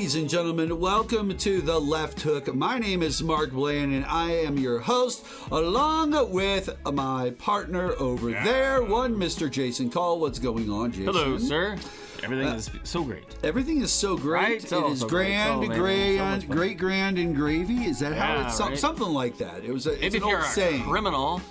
Ladies and gentlemen, welcome to The Left Hook. My name is Mark Bland, and I am your host, along with my partner over there, one Mr. Jason Kull. What's going on, Jason? Hello, sir. Everything is so great. Everything is so great. Right? It is grand, great, grand, and gravy. Is that how it's right? Something like that? It's If an you're old a saying. criminal.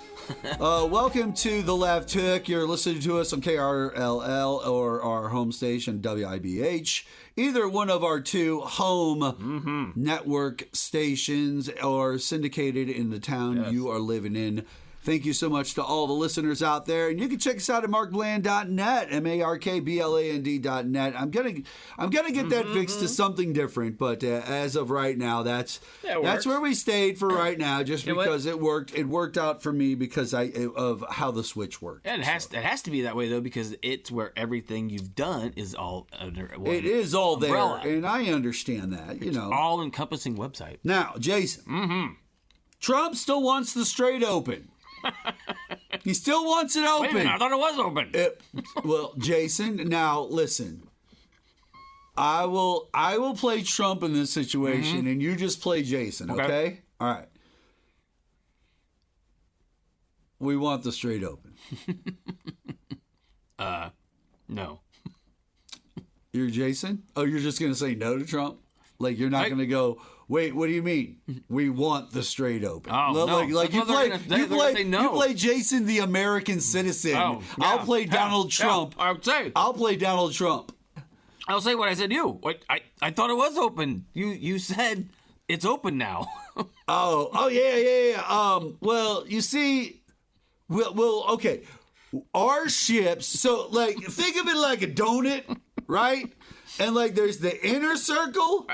Welcome to The Left Hook. You're listening to us on KRLL or our home station, WIBH. Either one of our two home network stations or syndicated in the town you are living in. Thank you so much to all the listeners out there. And you can check us out at markbland.net, markbland.net. I'm gonna get that fixed to something different, but as of right now, that's where we stayed for right now, just because it worked. It worked out for me because of how the switch worked. Yeah, it has to be that way, though, because it's where everything you've done is all under one It is all umbrella. there, and I understand that. It's all-encompassing website. Now, Jason, Trump still wants the Strait open. He still wants it open. Wait a minute, I thought it was open. Well, Jason, now listen. I will play Trump in this situation, and you just play Jason, okay? All right. We want the Strait open. No. You're Jason? Oh, you're just going to say no to Trump? Like, you're not going to go, wait, what do you mean? We want the Strait open. Oh, no. Like you play Jason the American citizen. Oh, yeah. I'll play Donald Trump. Yeah, I'll play Donald Trump. I'll say what I said to you. I thought it was open. You said it's open now. Yeah. Well, you see, okay. Our ships, so like, think of it like a donut, right? And like, there's the inner circle,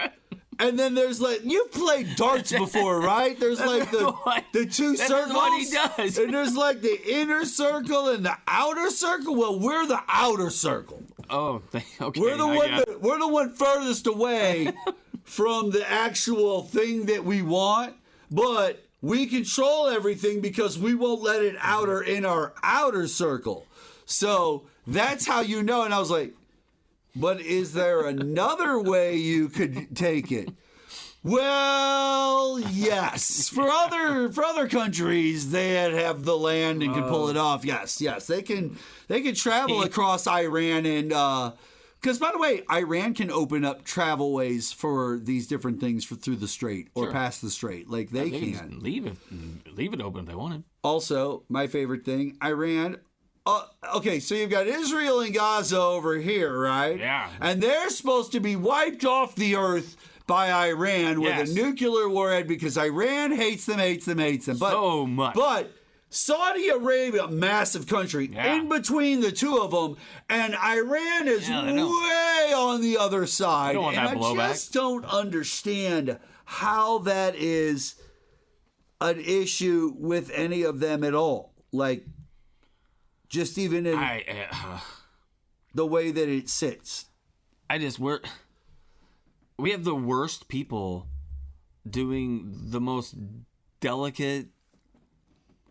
and then there's like, you've played darts before, right? There's like the two circles. That's what he does. And there's like the inner circle and the outer circle. Well, we're the outer circle. Oh, okay. We're the one furthest away from the actual thing that we want, but we control everything because we won't let it outer in our outer circle. So that's how you know. And I was like, but is there another way you could take it? Well, yes. For other countries that have the land and can pull it off, yes, they can travel across Iran and because by the way, Iran can open up travel ways for these different things through the Strait or past the Strait, like they can leave it open if they wanted. Also, my favorite thing, Iran. Okay, so you've got Israel and Gaza over here, right? Yeah. And they're supposed to be wiped off the earth by Iran with a nuclear warhead because Iran hates them. But, so much. But Saudi Arabia, massive country, in between the two of them, and Iran is way on the other side. And I just don't understand how that is an issue with any of them at all. Like, just even in the way that it sits. We have the worst people doing the most delicate,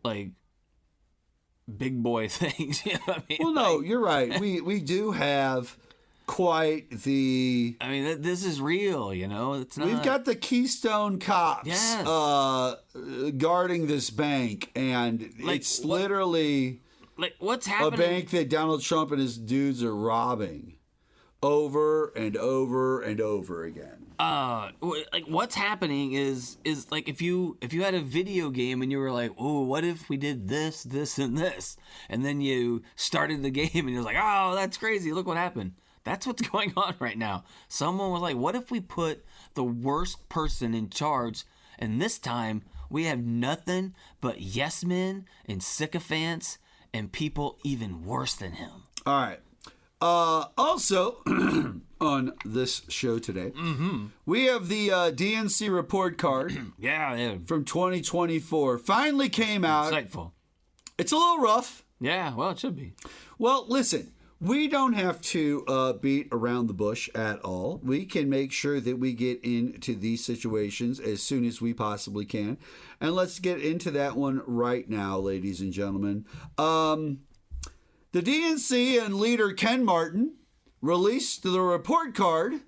like, big boy things. You know what I mean? Well, no, you're right. We do have quite the... I mean, this is real, It's not... We've got the Keystone Cops guarding this bank, and it's literally... Like, what's happening? A bank that Donald Trump and his dudes are robbing over and over and over again. Like, what's happening is like if you had a video game and you were like, oh, what if we did this, this, and this? And then you started the game and you're like, oh, that's crazy. Look what happened. That's what's going on right now. Someone was like, what if we put the worst person in charge, and this time we have nothing but yes men and sycophants and people even worse than him. All right. Also, on this show today, we have the DNC report card from 2024. Finally came out. Insightful. It's a little rough. Yeah, well, it should be. Well, listen, we don't have to beat around the bush at all. We can make sure that we get into these situations as soon as we possibly can. And let's get into that one right now, ladies and gentlemen. The DNC and leader Ken Martin released the report card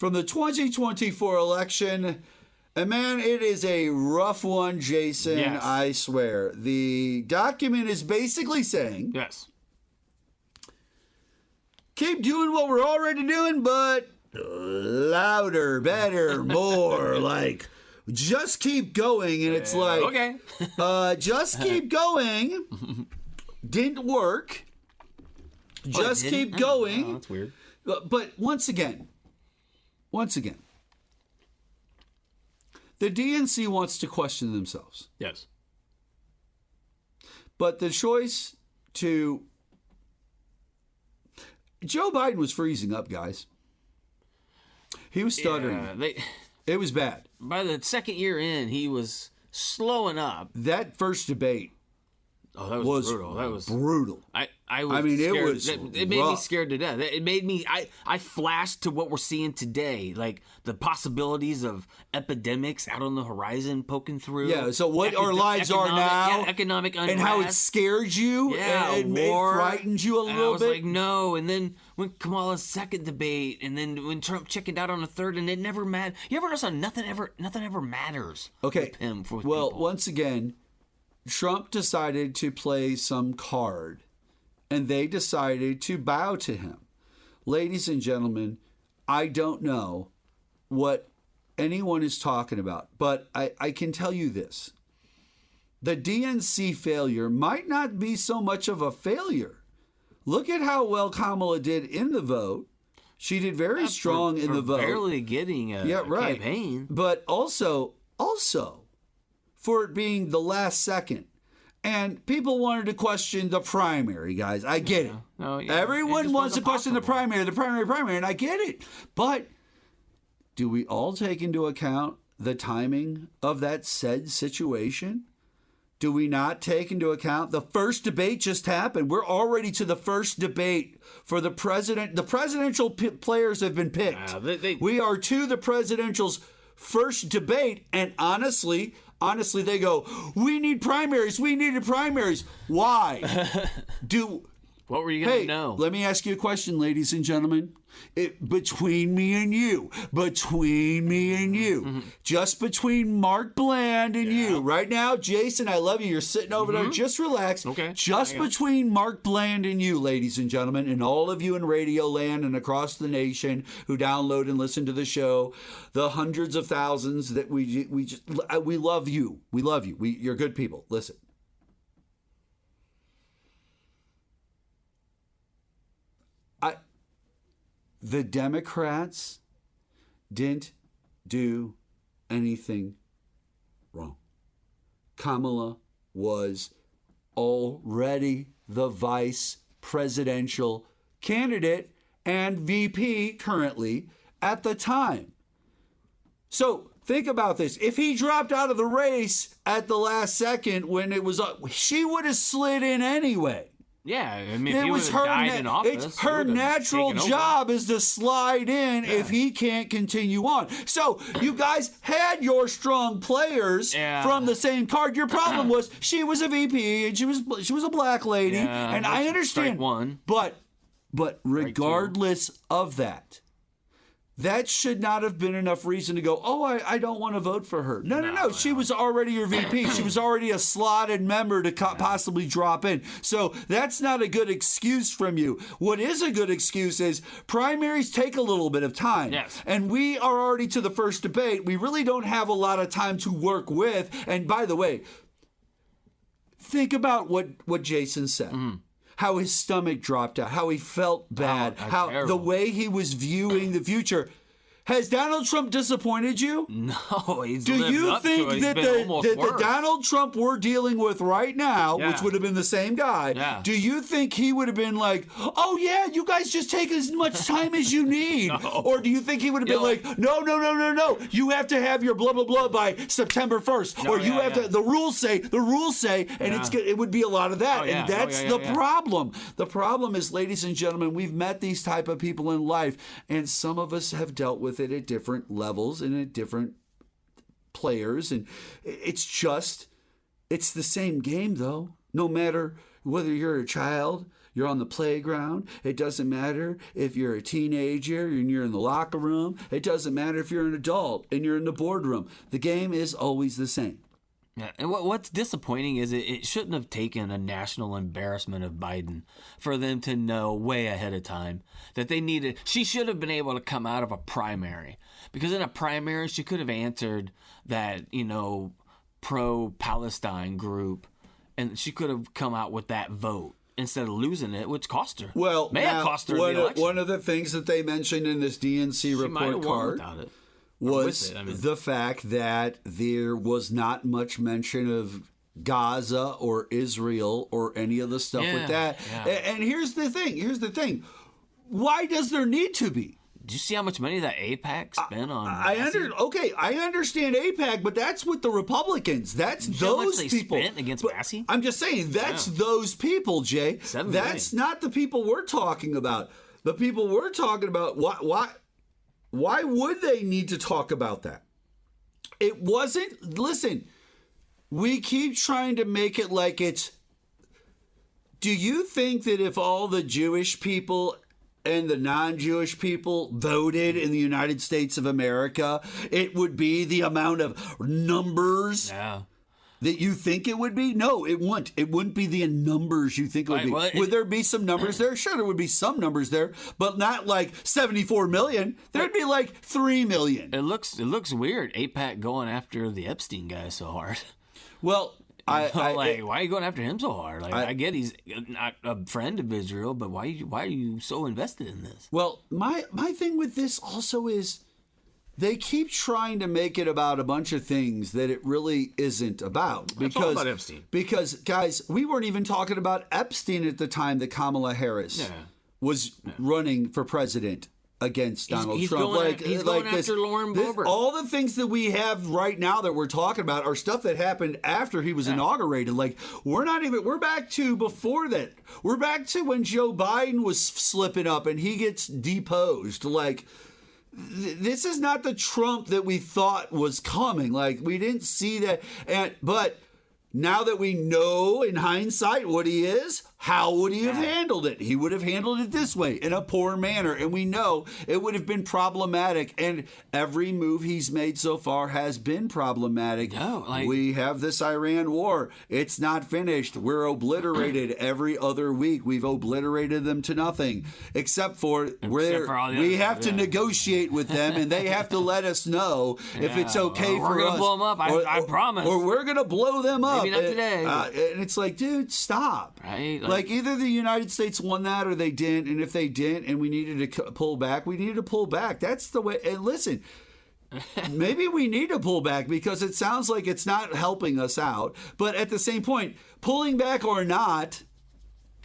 from the 2024 election. And man, it is a rough one, Jason, Yes. I swear. The document is basically saying, Yes. keep doing what we're already doing, but louder, better, more. Like, just keep going. And it's like, Okay. just keep going. Didn't work. Just keep going. Oh, that's weird. But once again, the DNC wants to question themselves. Yes. But the choice to... Joe Biden was freezing up, guys. He was stuttering. Yeah, It was bad. by the second year in, he was slowing up. That first debate That was brutal. That was brutal. I was mean, scared. it was It made me rough. scared to death. It made me. I flashed to what we're seeing today, like the possibilities of epidemics out on the horizon poking through. Yeah, so what our lives are now, economic unrest, and how it scared you, yeah, and war, it frightened you a and little I was bit. like, no. And then when Kamala's second debate, and then when Trump chickened out on the third, and it never mattered. You ever notice how nothing ever matters? Okay, with him, with well, people? once again, Trump decided to play some card, and they decided to bow to him. Ladies and gentlemen, I don't know what anyone is talking about, but I can tell you this. The DNC failure might not be so much of a failure. Look at how well Kamala did in the vote. She did very strong in the vote. Barely getting a campaign. But also for it being the last second. And people wanted to question the primary, guys. I get it. No, yeah. Everyone It just wants to wasn't question the possible. primary, and I get it. But do we all take into account the timing of that said situation? Do we not take into account the first debate just happened? We're already to the first debate for the president. The presidential players have been picked. We are to the presidential's first debate, and honestly, they go, we need primaries. We needed primaries. Why? What were you going to Hey, know? let me ask you a question, ladies and gentlemen. Between me and you, just between Mark Bland and you. Right now, Jason, I love you. You're sitting over there. Just relax. Okay. Just between Mark Bland and you, ladies and gentlemen, and all of you in Radio Land and across the nation who download and listen to the show, the hundreds of thousands that we love you. We love you. You're good people. Listen. The Democrats didn't do anything wrong. Kamala was already the vice presidential candidate and VP currently at the time. So think about this. If he dropped out of the race at the last second when it was up, she would have slid in anyway. Yeah, I mean, if It he was would have her. died in office, It's he her would have natural taken over. job is to slide in if he can't continue on. So you guys had your strong players from the same card. Your problem was she was a VP and she was a black lady, and I understand. Strike one. But regardless of that. That should not have been enough reason to go, I don't want to vote for her. No. She was already your VP. She was already a slotted member to possibly drop in. So that's not a good excuse from you. What is a good excuse is primaries take a little bit of time. Yes. And we are already to the first debate. We really don't have a lot of time to work with. And by the way, think about what Jason said. How his stomach dropped out, how he felt bad, how terrible. the way he was viewing the future. Has Donald Trump disappointed you? No, he's Do lived you up to think it. He's that been almost the worse. Donald Trump we're dealing with right now, which would have been the same guy, do you think he would have been like, oh yeah, you guys just take as much time as you need? Or do you think he would have been like, no, you have to have your blah, blah, blah by September 1st. Or you have to, the rules say, and it would be a lot of that. And that's the problem. The problem is, ladies and gentlemen, we've met these type of people in life, and some of us have dealt with it at different levels and at different players, and it's the same game though. No matter whether you're a child, you're on the playground. It doesn't matter if you're a teenager and you're in the locker room. It doesn't matter if you're an adult and you're in the boardroom. The game is always the same. Yeah, and what's disappointing is it shouldn't have taken a national embarrassment of Biden for them to know way ahead of time that they needed. She should have been able to come out of a primary, because in a primary she could have answered that, pro-Palestine group, and she could have come out with that vote instead of losing it, which cost her. Well, may have cost her the election. One of the things that they mentioned in this DNC report card was the fact that there was not much mention of Gaza or Israel or any of the stuff with that. Yeah. And here's the thing. Why does there need to be? Did you see how much money that AIPAC spent on? I understand AIPAC, but that's with the Republicans. That's those people spent against Massey. I'm just saying that's those people, Jay. That's not the people we're talking about. The people we're talking about. Why would they need to talk about that? It wasn't. Listen, we keep trying to make it like it's. Do you think that if all the Jewish people and the non-Jewish people voted in the United States of America, it would be the amount of numbers that you think it would be? No, it wouldn't. It wouldn't be the numbers you think it would be. Well, would there be some numbers there? Sure, there would be some numbers there, but not like 74 million. There'd be like 3 million. It looks weird, AIPAC going after the Epstein guy so hard. Well, why are you going after him so hard? I get he's not a friend of Israel, but why are you so invested in this? Well, my thing with this also is they keep trying to make it about a bunch of things that it really isn't about. It's all about Epstein. Because, guys, we weren't even talking about Epstein at the time that Kamala Harris was running for president against Donald Trump. He's going after Lauren Boebert. All the things that we have right now that we're talking about are stuff that happened after he was inaugurated. Like, we're back to before that. We're back to when Joe Biden was slipping up and he gets deposed. Like, this is not the Trump that we thought was coming. Like, we didn't see that. But now that we know in hindsight what he is, how would he have handled it? He would have handled it this way, in a poor manner. And we know it would have been problematic. And every move he's made so far has been problematic. We have this Iran war. It's not finished. We're obliterated every other week. We've obliterated them to nothing, except for we have to negotiate with them, and they have to let us know if it's okay for us. We're going to blow them up, I promise. Or we're going to blow them up. Maybe not today. And it's like, dude, stop. Right? Like either the United States won that or they didn't. And if they didn't and we needed to pull back, we needed to pull back. That's the way. And listen, maybe we need to pull back because it sounds like it's not helping us out. But at the same point, pulling back or not,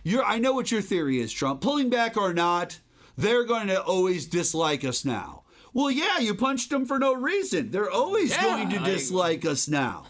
I know what your theory is, Trump. Pulling back or not, they're going to always dislike us now. Well, yeah, you punched them for no reason. They're always going to dislike us now.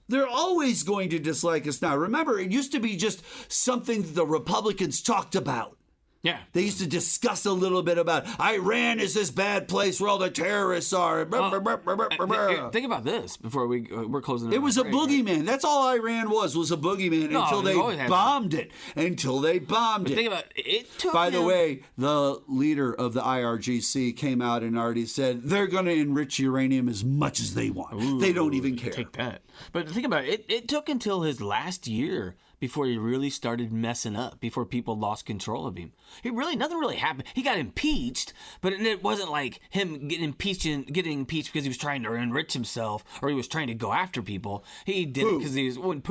They're always going to dislike us now. Remember, it used to be just something that the Republicans talked about. Yeah. They used to discuss a little bit about Iran is this bad place where all the terrorists are. Think about this before we're closing. It was a boogeyman. Right? That's all Iran was a boogeyman until they bombed it. Until they bombed it. Think about it. By the way, the leader of the IRGC came out and already said they're going to enrich uranium as much as they want. Ooh, they don't even care. Take that. But think about it. It took until his last year before he really started messing up, before people lost control of him. Nothing really happened. He got impeached, but it wasn't like him getting impeached because he was trying to enrich himself or he was trying to go after people. He did it because he was when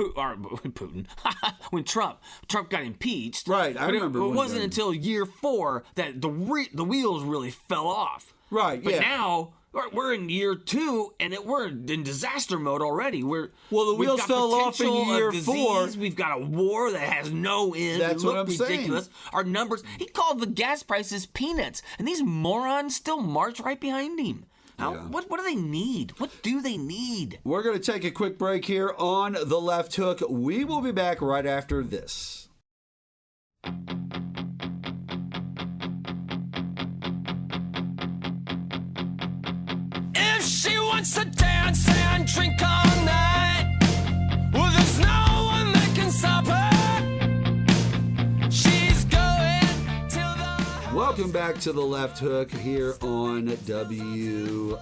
Trump got impeached. Right, I remember. It wasn't until year 4 that the wheels really fell off. Right, but now we're in year 2, and we're in disaster mode already. The wheels fell off in year 4. We've got a war that has no end. That's what I'm ridiculous. saying. Our numbers. He called the gas prices peanuts, and these morons still march right behind him. What do they need? What do they need? We're going to take a quick break here on The Left Hook. We will be back right after this. If she wants to dance and drink all night, well, there's no one that can stop Welcome back to the Left Hook here on WIBH.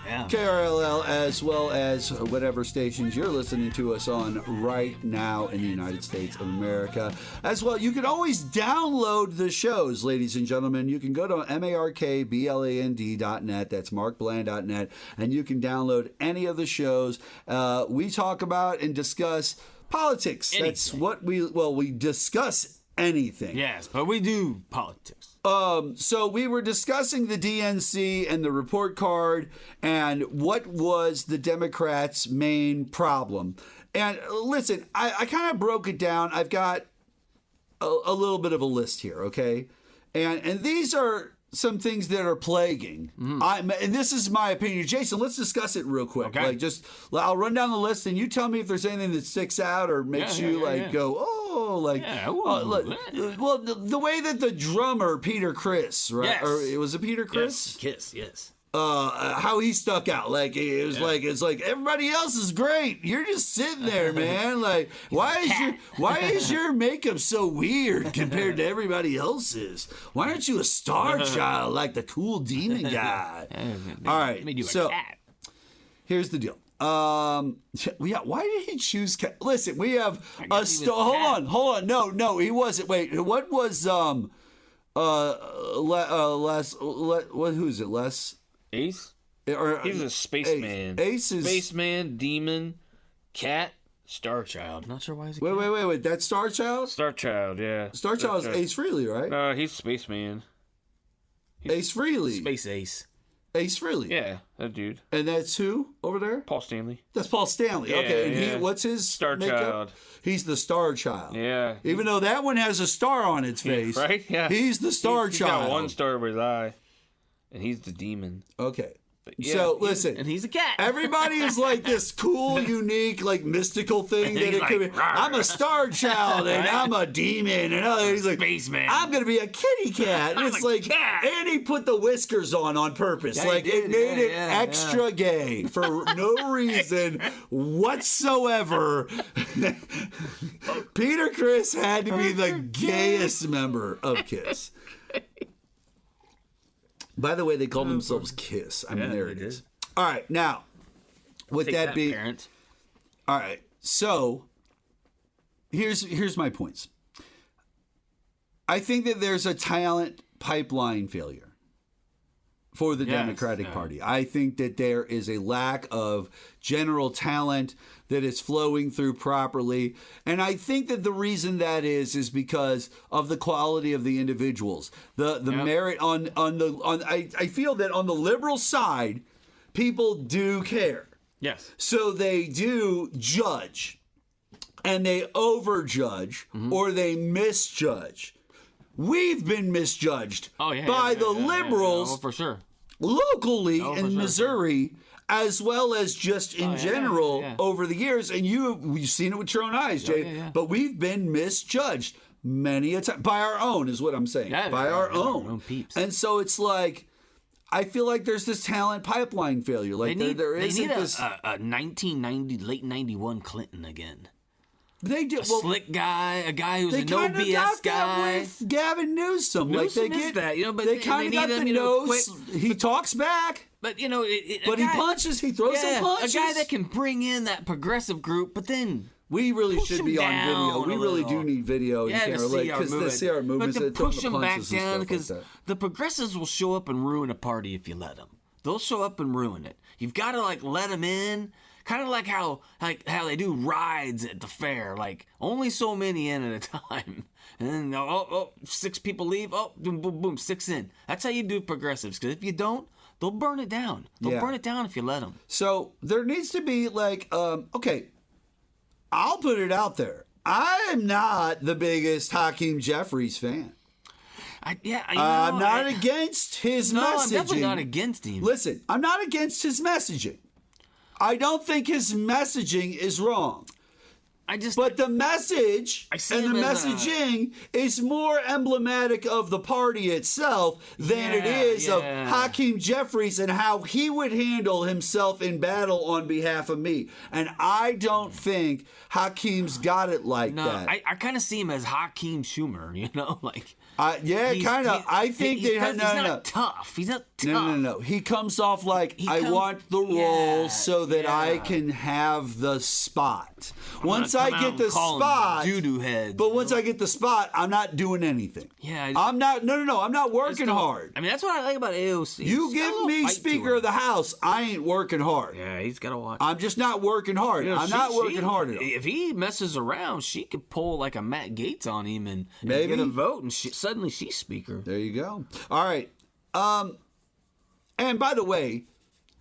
Yeah. KRLL, as well as whatever stations you're listening to us on right now in the United States of America. As well, you can always download the shows, ladies and gentlemen. You can go to markbland.net, that's markbland.net, and you can download any of the shows. We talk about and discuss politics. Anything. That's what we discuss anything. Yes, but we do politics. So we were discussing the DNC and the report card and what was the Democrats' main problem. And listen, I kind of broke it down. I've got a little bit of a list here, okay? And these are some things that are plaguing. And this is my opinion. Jason, let's discuss it real quick. Okay. I'll run down the list and you tell me if there's anything that sticks out or makes you go, well, the way that the drummer, Peter Criss, right? Yes. Or was it Peter Criss? Yes. How he stuck out. Like, it's like everybody else is great. You're just sitting there, man. Like, why is your makeup so weird compared to everybody else's? Why aren't you a star child like the cool demon guy? All right. Made you a so cat. here's the deal. Why did he choose cat? Listen, we have a star. Hold on. No, he wasn't. Wait, what was who's it? Les? Ace? Or, He's a spaceman. Ace is spaceman, demon, cat, Star Child. Not sure why he's a Wait. That's Star Child? Star Child, yeah. Star Child is Ace Frehley, right? He's spaceman. Ace Frehley. Space Ace. Ace Frehley. Yeah, that dude. And that's who over there? Paul Stanley. That's Paul Stanley. Yeah, okay. And yeah. what's his Star makeup? Child. He's the Star Child. Yeah. Even though that one has a star on its face. Right? Yeah. He's the Star He's Child. got one star over his eye. And he's the demon. Okay. Yeah, So listen, And he's a cat. everybody is like this cool, unique, like mystical thing that he's it could be. like, "Rawr." I'm a star child and I'm a demon, and he's like, Spaceman. I'm gonna be a kitty cat. And I'm it's a like, cat. and he put the whiskers on purpose. Yeah, Like he it did. made it Yeah, extra gay for no reason whatsoever. Peter Criss had to be the gayest member of Kiss. By the way, they called themselves Kiss. I mean, there it is. All right, now, with Take that being, parents. all right. So, here's my points. I think that there's a talent pipeline failure for the Democratic Party. I think that there is a lack of general talent that is flowing through properly. And I think that the reason that is because of the quality of the individuals. The merit I feel that on the liberal side, people do care. Yes. So they do judge, and they overjudge, or they misjudge. We've been misjudged by the liberals Oh, for sure. locally for in sure. Missouri, as well as just in general yeah. over the years. And you've seen it with your own eyes, Jay. yeah. But we've been misjudged many a time by our own, is what I'm saying. Yeah, by our own. our own peeps. And so it's like, I feel like there's this talent pipeline failure. Like there they isn't need this. a 1990, late 91 Clinton again. They do. Slick guy, a guy who's They a no kind of BS got guy. that with Gavin Newsom. Like Newsom they is get that, but they kind of they got need the him, nose. quick. He talks back, But but he punches. He throws some punches. a guy that can bring in that progressive group, but then We really push should him be on down video. We a really little. do need video. to see our movement. To see our movements. But to and throw push the them back punches and down, stuff because like that. the progressives will show up and ruin a party if you let them. They'll show up and ruin it. You've got to let them in. Kind of like how they do rides at the fair, like only so many in at a time, and then 6 people leave, boom, boom, boom, 6 in. That's how you do progressives. Because if you don't, they'll burn it down. They'll burn it down if you let them. So there needs to be okay, I'll put it out there. I am not the biggest Hakeem Jeffries fan. I'm not against his messaging. I'm definitely not against him. Listen, I'm not against his messaging. I don't think his messaging is wrong. But the message I see and the him as messaging is more emblematic of the party itself than it is of Hakeem Jeffries and how he would handle himself in battle on behalf of me. And I don't think Hakeem's got it like that. I kind of see him as Hakeem Schumer, like. Yeah, kind of. I think he's they not tough. He's not tough. No. He comes off like I want the role so that I can have the spot. Once I get the spot, doo-doo heads. But once I get the spot, I'm not doing anything. Yeah, I'm not. No. I'm not working hard. I mean, that's what I like about AOC. You give me Speaker of the House, I ain't working hard. Yeah, he's got to watch. I'm just not working hard. I'm not working hard at all. If he messes around, she could pull like a Matt Gaetz on him and get a vote, and suddenly she's Speaker. There you go. All right. And by the way,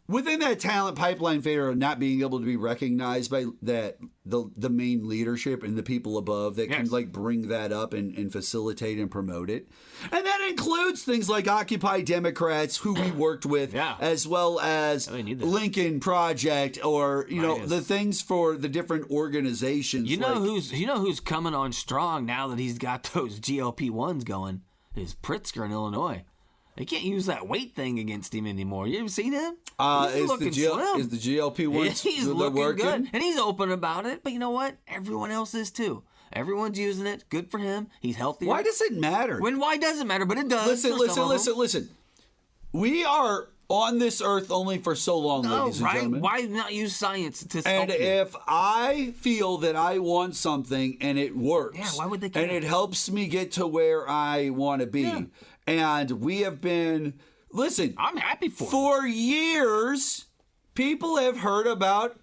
within that talent pipeline failure of not being able to be recognized by the main leadership and the people above that can bring that up and facilitate and promote it. And that includes things like Occupy Democrats, who we worked with, as well as Lincoln Project, or the things for the different organizations. Who's coming on strong now that he's got those GLP-1s going is Pritzker in Illinois. They can't use that weight thing against him anymore. You ever seen him? Is the GLP-1 he's looking good, and he's open about it. But you know what? Everyone else is too. Everyone's using it. Good for him. He's healthy. Why does it matter? Why does it matter? But it does. Listen. We are on this earth only for so long, ladies and gentlemen. Why not use science to help And if I feel that I want something and it works, why would they care? And it helps me get to where I want to be, and we have been, I'm happy for years, people have heard about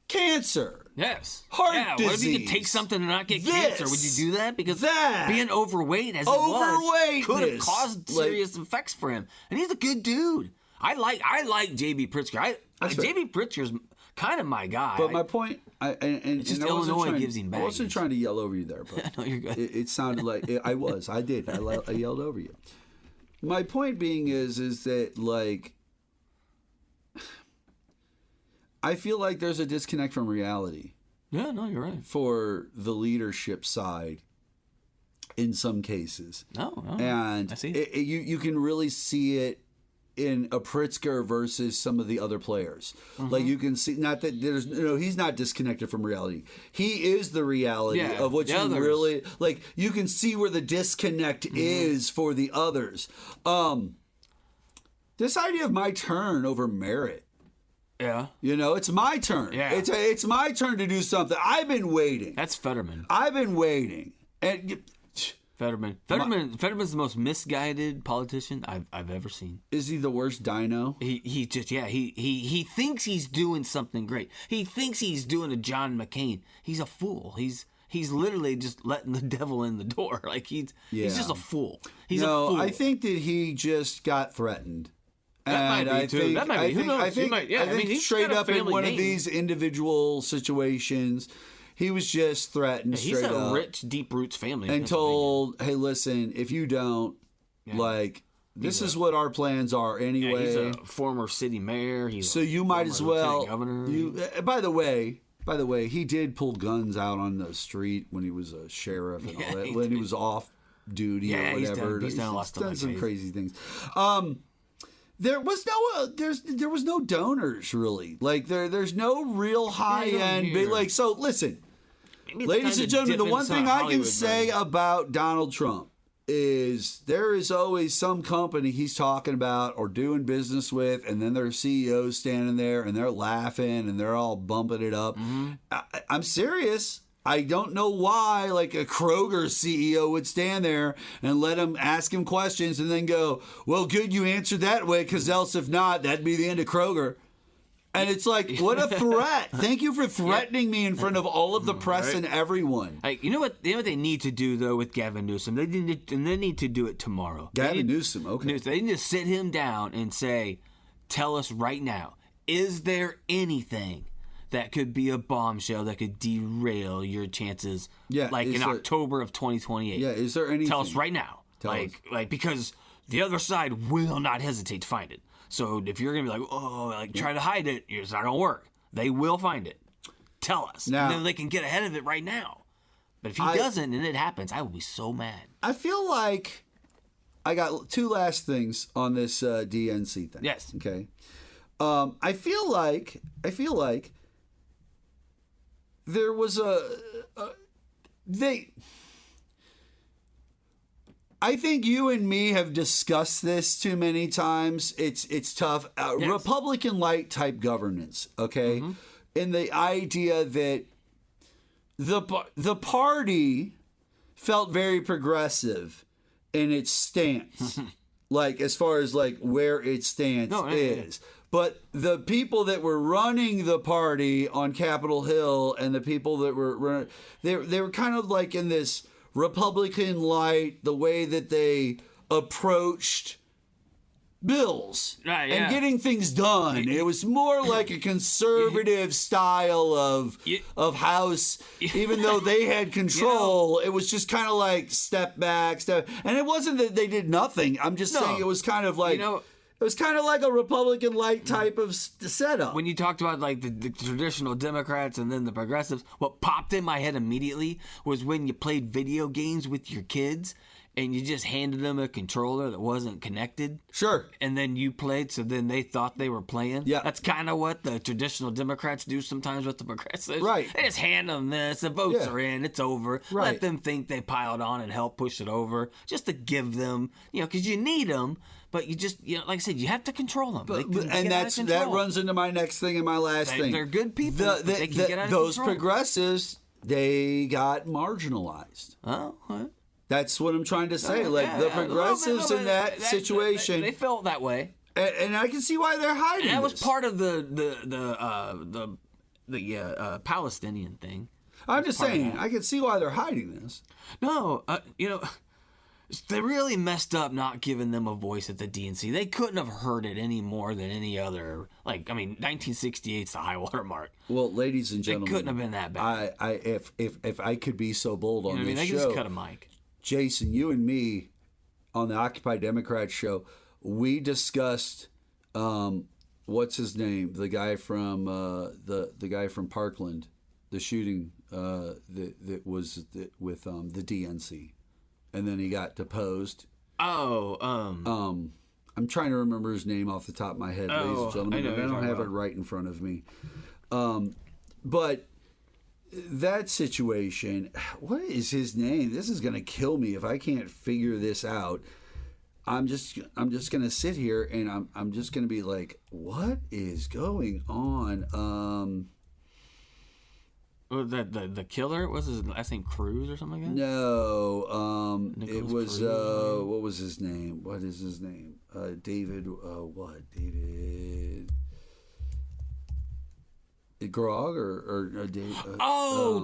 cancer. Yes. Heart disease. What if you could take something and not get cancer? Would you do that? Because being overweight as he could have caused serious effects for him. And he's a good dude. I like JB Pritzker. JB Pritzker's kind of my guy. But my point, Illinois gives him baggage. I wasn't trying to yell over you there, but no, you're good. It sounded like I was. I did. I yelled over you. My point being is that I feel like there's a disconnect from reality. Yeah, no, you're right. For the leadership side, in some cases. No, and I see. You can really see it in a Pritzker versus some of the other players. Mm-hmm. Like you can see, not that he's not disconnected from reality. He is the reality of what you really like. You can see where the disconnect is for the others. This idea of my turn over merit. Yeah. It's my turn. Yeah. It's my turn to do something. I've been waiting. That's Fetterman. I've been waiting. And Fetterman's the most misguided politician I've ever seen. Is he the worst dino? He thinks he's doing something great. He thinks he's doing a John McCain. He's a fool. He's literally just letting the devil in the door. Like he's just a fool. He's a fool. I think that he just got threatened. That might be too. That might be. Who knows? I think he's straight up in one name. of these individual situations, he was just threatened. He's straight up, rich, deep roots family, and told, "Hey, listen, if you don't, this is what our plans are anyway." He's a former city mayor. So you might as well. Governor. By the way, he did pull guns out on the street when he was a sheriff and all that. When he was off duty or whatever. He's done a lot of stuff. Done some crazy things. There was no donors really. Like there's no real high end. So listen, ladies and gentlemen, the one thing I can say about Donald Trump is there is always some company he's talking about or doing business with, and then their CEO's standing there and they're laughing and they're all bumping it up. Mm-hmm. I'm serious. I don't know why, like a Kroger CEO would stand there and let him ask him questions and then go, well, good, you answered that way, because else if not, that'd be the end of Kroger. And it's like, what a threat. Thank you for threatening me in front of all of the press and everyone. You know what they need to do, though, with Gavin Newsom? They need to do it tomorrow. Gavin Newsom, okay. They need to sit him down and say, tell us right now, is there anything that could be a bombshell that could derail your chances, in October of 2028. Yeah, is there anything? Tell us right now. Because the other side will not hesitate to find it. So if you're going to be try to hide it, it's not going to work. They will find it. Tell us. Now- and then they can get ahead of it right now. But if he doesn't and it happens, I will be so mad. I feel like I got two last things on this DNC thing. Yes. Okay. I feel like there was I think you and me have discussed this too many times. It's tough. Yes. Republican light type governance, okay? And the idea that the party felt very progressive in its stance, like as far as like where its stance is. But the people that were running the party on Capitol Hill and the people that were running, they were kind of like in this Republican light, the way that they approached bills Right, yeah. and getting things done. It was more like a conservative style of House, even though they had control. It was just kind of like step back, and it wasn't that they did nothing. I'm just saying it was kind of like it was kind of like a Republican light type of setup. When you talked about like the traditional Democrats and then the progressives, what popped in my head immediately was when you played video games with your kids and you just handed them a controller that wasn't connected. Sure. And then you played, so then they thought they were playing. Yeah. That's kind of what the traditional Democrats do sometimes with the progressives. Right. They just hand them this, the votes Yeah. are in, it's over. Right. Let them think they piled on and help push it over, just to give them, because you need them. But you just, like I said, you have to control them. And that runs into my next thing and my last thing. They're good people. But they can get out of those control. progressives, they got marginalized. Oh, what? That's what I'm trying to say. The progressives in that situation, they felt that way, and I can see why they're hiding. and that was this. part of the Palestinian thing. I'm just saying, I can see why they're hiding this. No, they really messed up not giving them a voice at the DNC. They couldn't have heard it any more than any other. 1968's the high water mark. Well, ladies and gentlemen, It couldn't have been that bad. If I could be so bold on this They show, just cut a mic. Jason, you and me on the Occupy Democrats show, we discussed what's his name, the guy from the guy from Parkland, the shooting that was with the DNC, and then he got deposed. I'm trying to remember his name off the top of my head, ladies and gentlemen. I don't have it right in front of me. But that situation, what is his name? This is going to kill me if I can't figure this out. I'm just going to sit here and I'm just going to be like, what is going on? Was that the killer? Was his last name Cruz or something like that? No, Nicholas it was Cruz. what was his name? What is his name? David. David. Grog or David?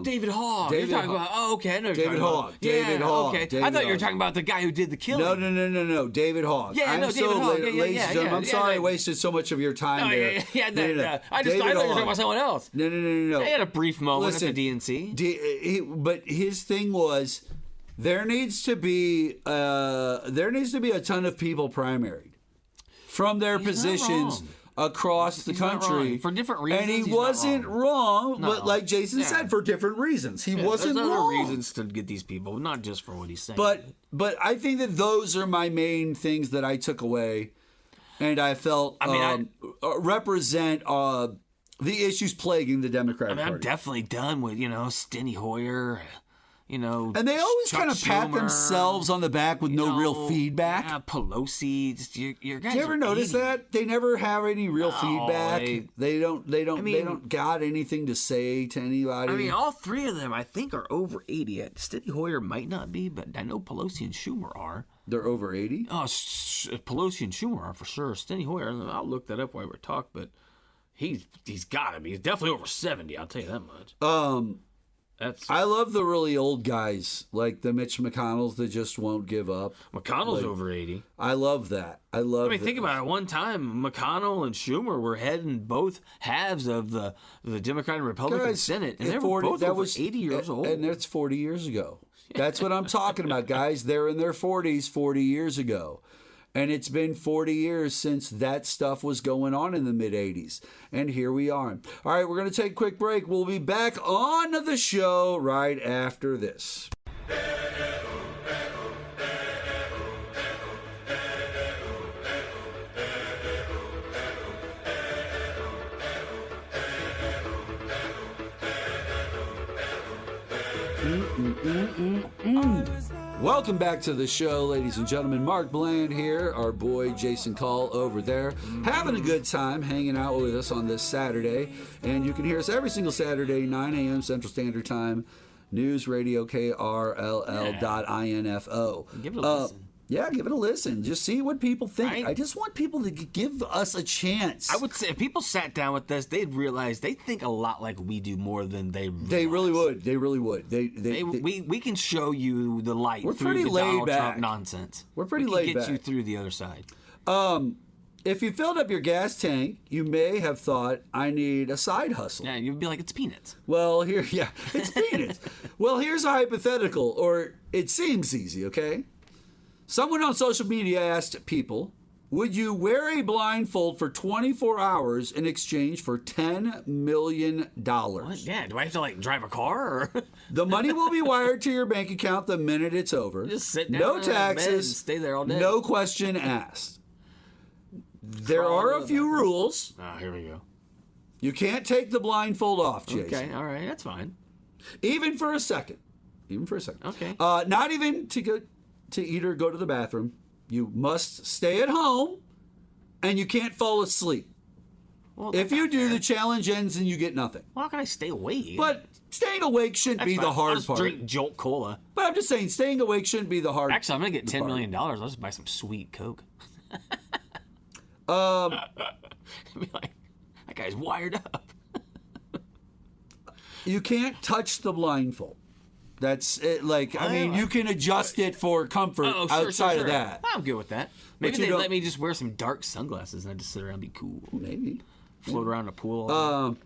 David Hogg. David You're talking Hogg. about? Oh, okay. I know what you're David talking Hogg. about. David Hogg. Okay. David I thought you were Hogg. talking about the guy who did the killing. No. David Hogg. Yeah, I'm no, so David Hogg. ladies Yeah, and gentlemen, I'm sorry I like- wasted so much of your time No, there. I thought David you were Hogg. talking about someone else. No. They had a brief moment Listen, at the DNC. But his thing was there needs to be a ton of people primaried from their He's not positions wrong. across the He's not country wrong. For different reasons, and he he's not wasn't wrong, No. but like Jason Yeah. said, for different reasons. He wasn't There's wrong. other reasons to get these people, not just for what he's saying. But I think that those are my main things that I took away, and I felt represent the issues plaguing the Democratic I'm Party. definitely done with Steny Hoyer. And they always Chuck kind of pat Schumer, themselves on the back with no real feedback. Yeah, Pelosi. Just, your guys Did you ever are notice 80. that they never have any real No, feedback? They don't mean- got anything to say to anybody. I mean, all three of them, I think, are over 80. Steny Hoyer might not be, but I know Pelosi and Schumer are. They're over 80. Oh, Pelosi and Schumer are for sure. Steny Hoyer, I'll look that up while we talk, but he's got to be. He's definitely over 70. I'll tell you that much. I love the really old guys like the Mitch McConnells that just won't give up. McConnell's over 80. I love that. Think about it. One time, McConnell and Schumer were heading both halves of the Democratic and Republican Guys, Senate, and at they were 40 both that over was 80 years old. And that's 40 years ago. That's what I'm talking about, guys. They're in their 40s 40 years ago. And it's been 40 years since that stuff was going on in the mid-'80s. And here we are. All right, we're going to take a quick break. We'll be back on the show right after this. Welcome back to the show, ladies and gentlemen. Mark Bland here, our boy Jason Kull over there, having a good time hanging out with us on this Saturday. And you can hear us every single Saturday, 9 a.m. Central Standard Time, News Radio KRLL.info. Give it a listen. Yeah, give it a listen. Just see what people think. Right? I just want people to give us a chance. I would say if people sat down with us, they'd realize they think a lot like we do more than they realize. They really would. They really would. We can show you the light We're through pretty the laid Donald back. Trump nonsense. We're pretty we laid can get back. you through the other side. If you filled up your gas tank, you may have thought, I need a side hustle. Yeah, you'd be like, it's peanuts. Well, it's peanuts. Well, here's a hypothetical, or it seems easy, okay? Someone on social media asked people, would you wear a blindfold for 24 hours in exchange for $10 million? What? Yeah, do I have to drive a car? Or? The money will be wired to your bank account the minute it's over. Just sit down no in bed and taxes, stay there all day. no question asked. There are a few rules. Oh, here we go. You can't take the blindfold off, Jason. Okay, all right, that's fine. Even for a second. Okay. Not even to eat or go to the bathroom. You must stay at home, and you can't fall asleep. Well, If you do, the challenge ends and you get nothing. well, how can I stay awake? But staying awake shouldn't That's be fine. the hard I'll just part. drink Jolt Cola. But I'm just saying, staying awake shouldn't be the hard part. Actually, I'm going to get $10 million. I'll just buy some sweet Coke. Um, Be like, that guy's wired up. You can't touch the blindfold. That's it. You can adjust it for comfort outside of that. I'm good with that. Maybe you they don't- let me just wear some dark sunglasses and I just sit around and be cool. Maybe. Float around a pool.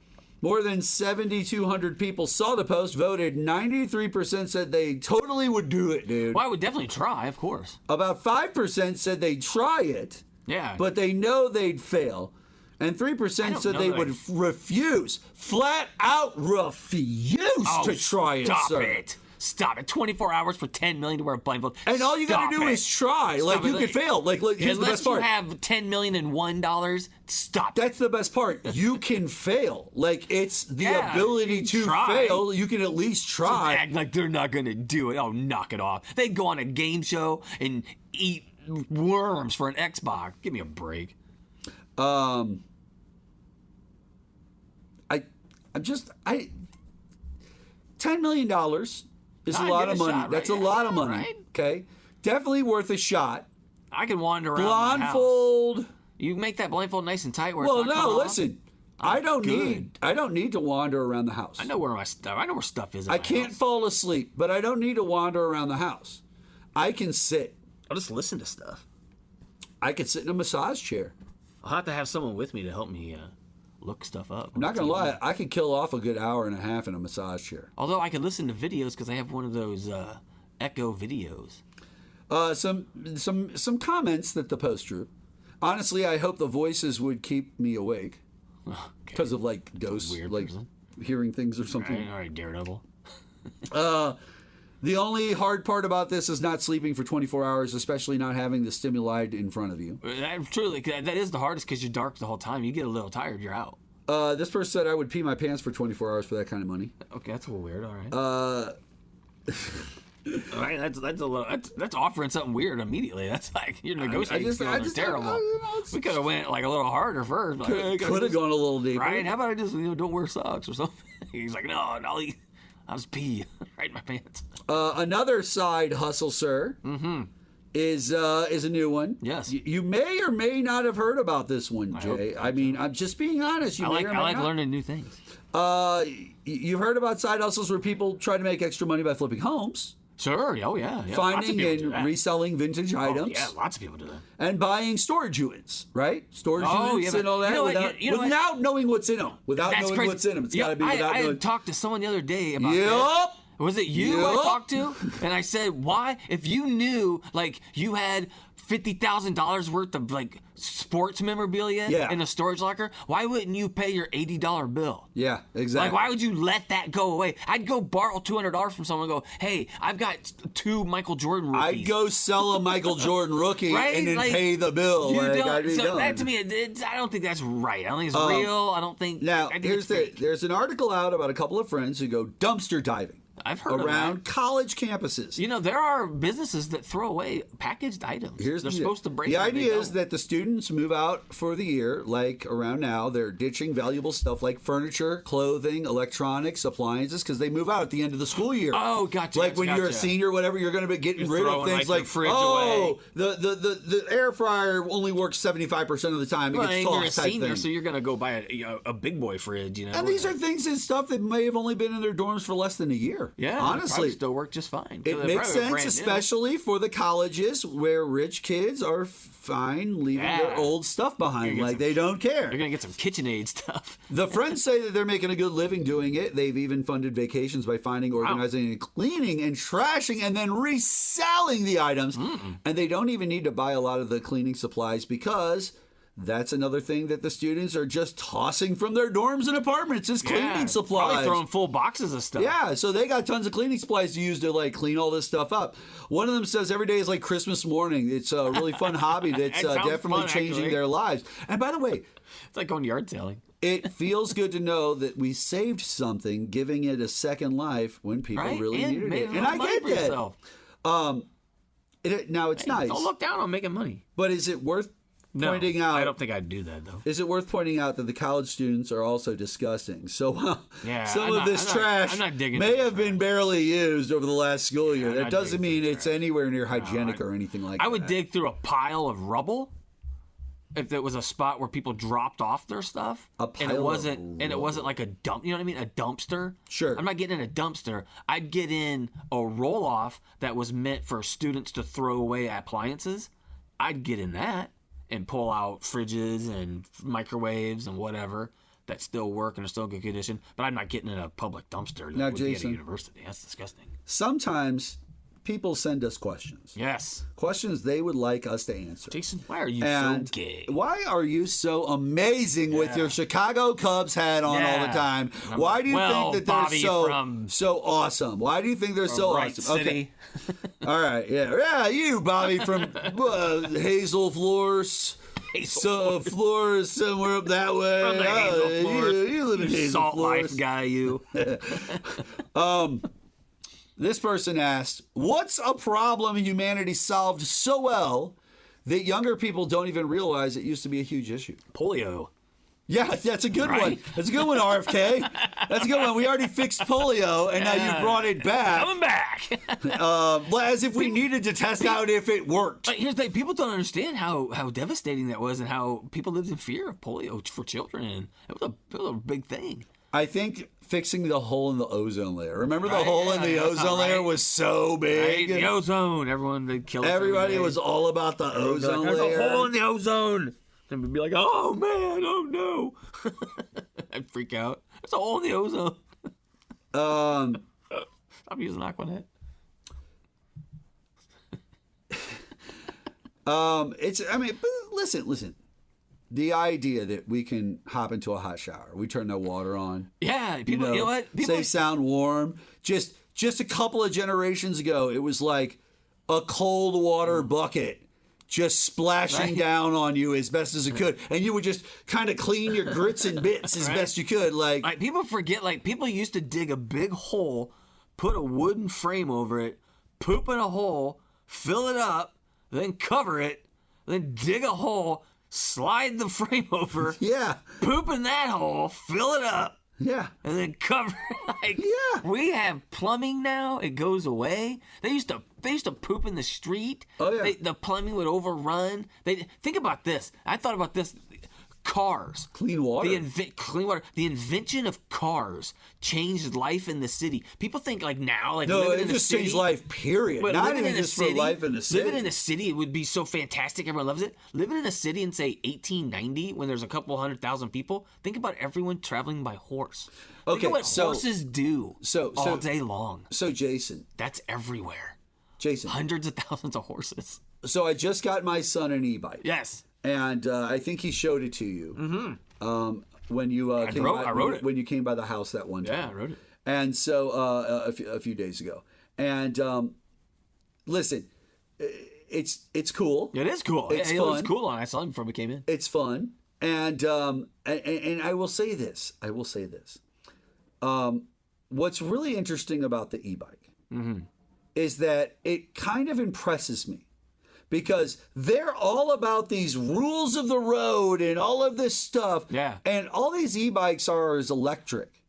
More than 7,200 people saw the post, voted. 93% said they totally would do it, dude. Well, I would definitely try, of course. About 5% said they'd try it, Yeah. but they know they'd fail. And 3% said they would refuse, flat out refuse to try it, sir. Stop it. 24 hours for $10 million to wear a blindfold. And all you got to do is try. Stop You it. could fail. Here's the best part. Unless you have $10,001, stop it. That's the best part. You can fail. It's the Yeah, ability you to try. fail. You can at least try. Act like they're not going to do it. Oh, knock it off. They go on a game show and eat worms for an Xbox. Give me a break. $10 million is a lot of money. shot, right? That's a lot of money. Right? Okay, definitely worth a shot. I can wander around my house. Blindfold. You make that blindfold nice and tight where Well, it's not no, coming off. listen. I don't need to wander around the house. I know where my stuff. I know where stuff is. In I my can't house. fall asleep, but I don't need to wander around the house. I can sit. I'll just listen to stuff. I could sit in a massage chair. I'll have to have someone with me to help me look stuff up. I'm not gonna lie. I could kill off a good hour and a half in a massage chair. Although I could listen to videos because I have one of those Echo videos. Some comments that the post drew. Honestly, I hope the voices would keep me awake because of ghosts, Weird person. hearing things or something. All right, Daredevil. The only hard part about this is not sleeping for 24 hours, especially not having the stimuli in front of you. Truly, that is the hardest because you're dark the whole time. You get a little tired, you're out. This person said I would pee my pants for 24 hours for that kind of money. Okay, that's a little weird. All right. All right, that's offering something weird immediately. That's like your negotiating skills are terrible. We could have went a little harder first. Could have gone a little deeper. Right? How about I just don't wear socks or something? He's like, no, I'll just pee right in my pants. Another side hustle, sir, is a new one. Yes. You may or may not have heard about this one, Jay. I mean, I'm just being honest. I like learning new things. You've heard about side hustles where people try to make extra money by flipping homes. Sure. Oh, yeah. Finding and reselling vintage items. Yeah, lots of people do that. And buying storage units, right? Storage units and all that without knowing what's in them. Without knowing what's in them. It's got to be without knowing. I talked to someone the other day about that. Was it you I Yup. talked to? And I said, why? If you knew, like, you had $50,000 worth of, like, sports memorabilia Yeah. in a storage locker, why wouldn't you pay your $80 bill? Yeah, exactly. Like, why would you let that go away? I'd go borrow $200 from someone and go, hey, I've got 2 Michael Jordan rookies. I'd go sell a Michael Jordan rookie Right? and then Like, pay the bill. You Like, don't. I'd be So done. that to me, I don't think that's right. I don't think it's real. I don't think. Now, I think here's it's fake. there's an article out about a couple of friends who go dumpster diving I've heard around of that. college campuses. You know, there are businesses that throw away packaged items. They're supposed to break The them, and they idea is don't. that the students move out for the year, like around now. They're ditching valuable stuff like furniture, clothing, electronics, appliances, because they move out at the end of the school year. Oh, gotcha. Like when you're a gotcha. senior, or whatever, you're going to be getting You're rid of throwing, things like, like, the fridge oh, away. the air fryer only works 75% of the time. It Well, gets and you're a tossed type senior, thing. so you're gonna go buy a big boy fridge, you know. And these are things and stuff that may have only been in their dorms for less than a year. yeah, they honestly, probably still work just fine. it They're makes probably sense, brand new. especially for the colleges where rich kids are fine leaving their Yeah. old stuff behind, get like some- they don't care. You're gonna get some KitchenAid stuff. The friends say that they're making a good living doing it. They've even funded vacations by finding, organizing, and cleaning and trashing and then reselling the items. And they don't even need to buy a lot of the cleaning supplies because that's another thing that the students are just tossing from their dorms and apartments is cleaning Yeah, supplies. Probably throwing full boxes of stuff. Yeah, so they got tons of cleaning supplies to use to like clean all this stuff up. One of them says every day is like Christmas morning. It's a really fun hobby that's It sounds definitely fun, changing actually. their lives. And by the way, It's like going yard selling. it feels good to know that we saved something, giving it a second life when people Right? really And needed made it. a And little I money get for that. yourself. Now it's nice, Don't look down on making money. but is it worth No, pointing out? I don't think I'd do that though. Is it worth pointing out that the college students are also disgusting? So Yeah, some I'm of not- this I'm not- trash I'm not digging may into have the been barely used over the last school year. I'm That not doesn't digging mean through it's anywhere near hygienic I- or anything like that. I would dig through a pile of rubble if there was a spot where people dropped off their stuff. A and pile it of wasn't and it wasn't like a dump, you know what I mean? A dumpster. Sure. I'm not getting in a dumpster. I'd get in a roll off that was meant for students to throw away appliances. I'd get in that and pull out fridges and microwaves and whatever that still work and are still in good condition. But I'm not getting in a public dumpster that Now, would be at a Jason. university. That's disgusting. Sometimes people send us questions. Yes. Questions they would like us to answer. Jason, why are you And so gay? why are you so amazing with your Chicago Cubs hat on all the Yeah. time? Why do you Well, think that they're Bobby so from- awesome? Why do you think they're so Right awesome? City. All right, yeah, you, Bobby from Hazel Floors. So Floors somewhere up that way. From the Hazel Floors. You live in You Hazel Salt Floors. Life guy, you. This person asked, "What's a problem humanity solved so well that younger people don't even realize it used to be a huge issue?" Polio. Yeah, that's a good one. Right. That's a good one, RFK. That's a good one. We already fixed polio, and now you brought it back, Coming back. as if we needed to test out if it worked. But here's the thing. People don't understand how devastating that was and how people lived in fear of polio for children. And it was a big thing. I think fixing the hole in the ozone layer. Remember the Right, hole in yeah, the yeah, ozone layer right. was so Right? big. The ozone. Everyone, they killed us every Everybody day. was all about the ozone There's layer. a hole in the ozone. And we'd be like, oh, man, oh, no. I'd freak out. There's a hole in the ozone. Stop using Aquanet. Listen. The idea that we can hop into a hot shower, we turn the water on, Yeah, people, you know what? People, say sound warm. Just a couple of generations ago, it was like a cold water bucket just splashing Right. down on you as best as it could, and you would just kind of clean your grits and bits as Right. best you could. Like people forget, like people used to dig a big hole, put a wooden frame over it, poop in a hole, fill it up, then cover it, then dig a hole, slide the frame over, yeah, poop in that hole, fill it up, yeah. and then cover it. Like, Yeah. we have plumbing now. It goes away. They used to poop in the street. Oh, yeah. The plumbing would overrun. Think about this. I thought about this. cars. Clean water. Clean water. The invention of cars changed life in the city. People think like now, like No, living it in a just city, changed life, period. but Not living even in a just for city, life in the city. living in a city would be so fantastic. Everyone loves it. Living in a city in say 1890, when there's a couple 100,000 people, think about everyone traveling by horse. Okay, think of what so- horses do all day long. So, Jason, That's everywhere. Jason, Hundreds of thousands of horses. so I just got my son an e-bike. Yes. And I think he showed it to you when you came by, I wrote it. when you came by the house that one time. Yeah, I wrote it. And so a few days ago. And listen, it's cool. It is cool. It's It fun. looks cool on. I saw it before we came in. It's fun. And I will say this. What's really interesting about the e-bike is that it kind of impresses me. Because they're all about these rules of the road and all of this stuff. Yeah. And all these e-bikes is electric.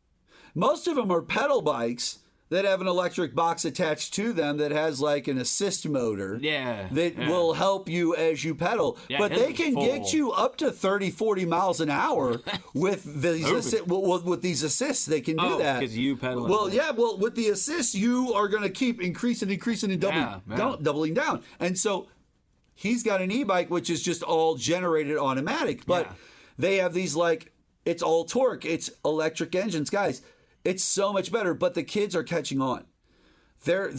Most of them are pedal bikes that have an electric box attached to them that has like an assist motor that will help you as you pedal. Yeah, but they can full. get you up to 30, 40 miles an hour with these with these assists. They can do that. because you pedal. Well, with the assists, you are going to keep increasing and doubling down. And so he's got an e-bike, which is just all generated automatic, but they have these like, it's all torque, it's electric engines. Guys, it's so much better, but the kids are catching on. They're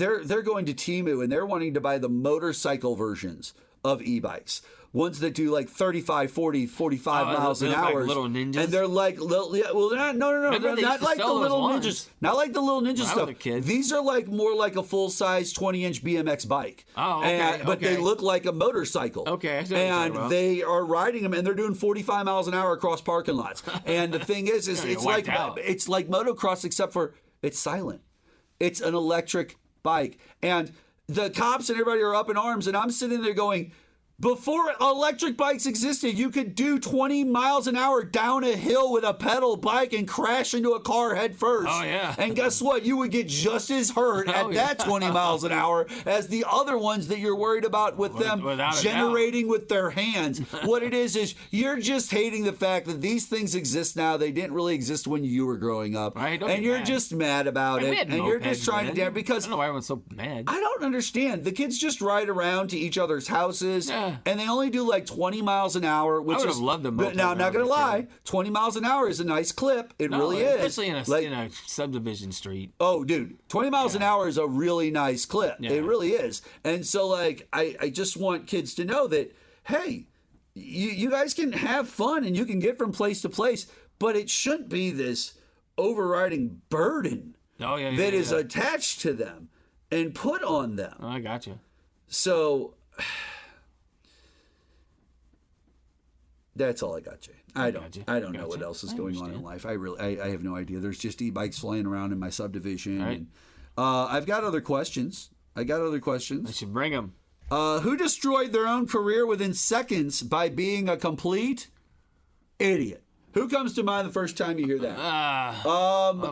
going to Temu and they're wanting to buy the motorcycle versions of e-bikes. Ones that do like 35, 40, 45 miles an hour. Like little ninjas? And they're like, no. Remember they used Not to like the sell those little ones. ninjas. Not like the little ninja When I was stuff. a kid. These are like more like a full-size 20-inch BMX bike. Oh, okay, But they okay. look like a motorcycle. Okay, I see what you're talking And about. they are riding them, and they're doing 45 miles an hour across parking lots. And the thing is You're it's wiped like out. it's like motocross, except for it's silent. It's an electric bike, and the cops and everybody are up in arms, and I'm sitting there going, before electric bikes existed, you could do 20 miles an hour down a hill with a pedal bike and crash into a car head first. Oh, yeah. And guess what? You would get just as hurt at that 20 miles an hour as the other ones that you're worried about with them without a generating with their hands. What it is you're just hating the fact that these things exist now. They didn't really exist when you were growing up. Right, don't and get you're mad. just mad about We it. had And you're just mopeds trying to then. damn because I don't know why everyone's so mad. I don't understand. The kids just ride around to each other's houses, Yeah. and they only do like 20 miles an hour, which I would is have loved a But moped now, I'm when not I was going to a lie, kid. 20 miles an hour is a nice clip. It really is. Especially in a, Like, in a subdivision street. oh, dude, 20 miles an hour is a really nice clip. Yeah. It really is. And so, like, I just want kids to know that, hey, you guys can have fun and you can get from place to place, but it shouldn't be this overriding burden Oh, yeah. that is attached to them and put on them. Oh, I got you. So that's all I got, Jay. I don't know what else is going on in life. I have no idea. There's just e-bikes flying around in my subdivision. Right. And, I've got other questions. I should bring them. Who destroyed their own career within seconds by being a complete idiot? Who comes to mind the first time you hear that?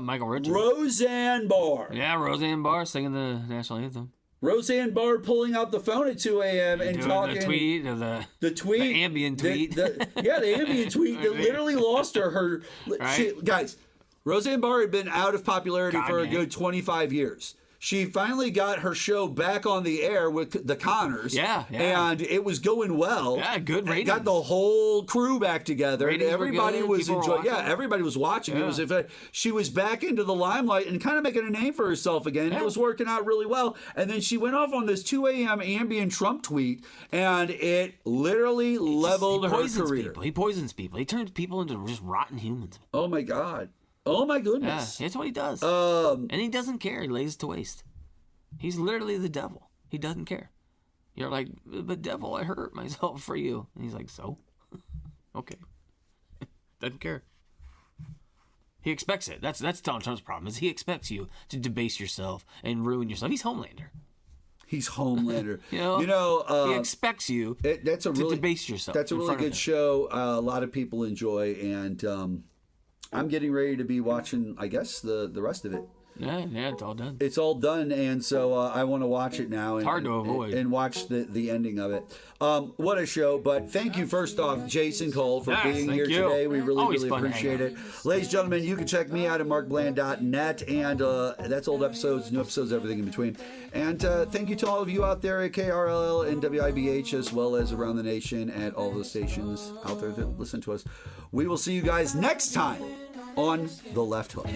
Michael Richards. Roseanne Barr. Yeah, Roseanne Barr singing the national anthem. Roseanne Barr pulling out the phone at 2 a.m. and Doing talking. the tweet or the tweet, the ambient tweet. the ambient tweet that literally lost her. Right? Guys, Roseanne Barr had been out of popularity for a Kanye. good 25 years. She finally got her show back on the air with the Connors. Yeah. And it was going well. Yeah, good It ratings. got the whole crew back together. Ratings And were everybody good. was People were enjoying. Yeah, watching. everybody was watching. Yeah. It was she was back into the limelight and kind of making a name for herself again. Yeah. It was working out really well. And then she went off on this 2 a.m. ambient Trump tweet, and it literally leveled he her poisons career. people. He poisons people. He turns people into just rotten humans. Oh my God. Oh my Yeah, goodness. that's what he does. And he doesn't care. He lays to waste. He's literally the devil. He doesn't care. You're like, but devil, I hurt myself for you. And he's like, so? Okay. Doesn't care. He expects it. That's Donald Trump's problem, is he expects you to debase yourself and ruin yourself. He's Homelander. He's Homelander. You know, he expects you that's a to really, debase yourself. That's a in really front of good him. show. A lot of people enjoy, and I'm getting ready to be watching, I guess, the rest of it. Yeah, it's all done. It's all done, and so I want to watch it now. And, hard to avoid. And watch the ending of it. What a show! But thank you first off, Jason Kull, for being here today. We really appreciate it. Ladies and gentlemen, you can check me out at markbland.net, and that's old episodes, new episodes, everything in between. And thank you to all of you out there at KRLL and WIBH, as well as around the nation at all the stations out there that listen to us. We will see you guys next time on The Left Hook.